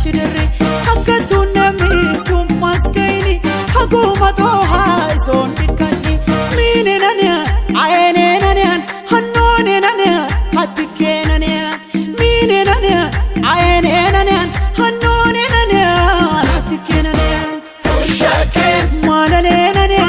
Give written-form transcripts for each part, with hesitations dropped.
chidere hakatu nami summaskaini haguma toha son dikati mine nanya ayene nanya hannone nanya hatike nanya mine nanya ayene nanya hannone nanya hatike nanya shake manale nanya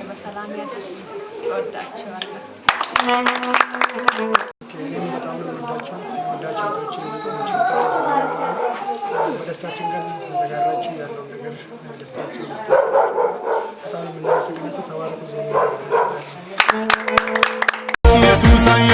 በሰላም ያደርስ ወዳችኋለሁ ደስታችን ጋር ስለተጋራችሁ ያለው ነገር ደስታችን በጣም የምናመሰግናችሁ ተባረኩ ዘመን ኢየሱስ አዮ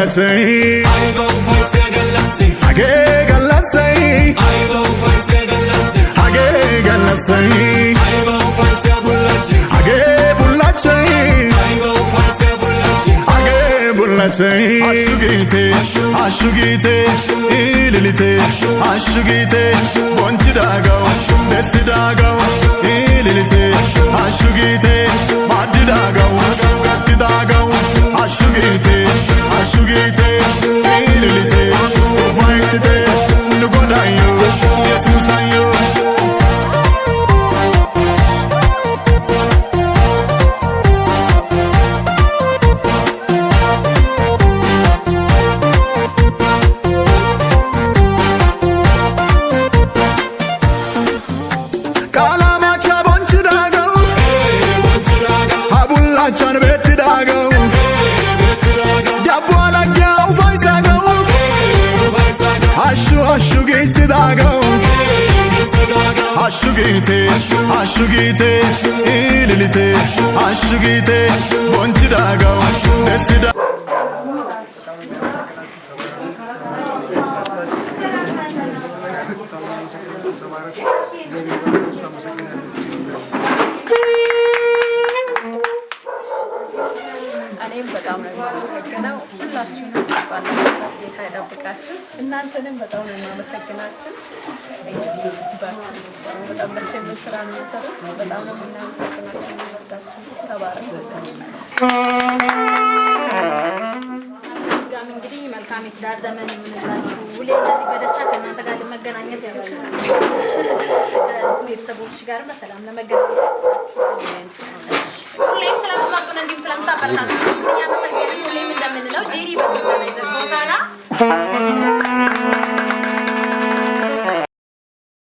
say I go for Segalasi Age galasai I go for Segalasi Age galasai I go for Sebulachi Age bulachi I go for Sebulachi Age bulachi ashugite ililite ashugite bonchidagao desidagao ililite ashugite madidagao gatidagao ashugite ashugite ililite fighte nugodayo Jesus ayo kalamacha bonchidagao abulacha betidagao ashugite ililite ashugite bonchidagao desida እኔም በጣም ነው የማመሰግነው ሁላችሁንም ባላችሁበት ጌታ ይጠብቃችሁ እናንተንም በጣም ነው የማመሰግናችሁ እንግዲህ በጣም ደስ የሚል ስራ ነው የምትሰሩት በጣም ነው የምናመሰግናችሁ እንወዳችሁ ተባረኩ ጋም እንግዲህ መልካም የትዳር ዘመን ይሁንላችሁ ሁሌ እንደዚህ በደስታ ከእናንተ ጋር ለመገናኘት ያበቃል ቤተሰቦች ጋር በሰላም ለመገናኘት ሁሌም ስለምትመጡን እንዲሁም ስለምታበረታቱን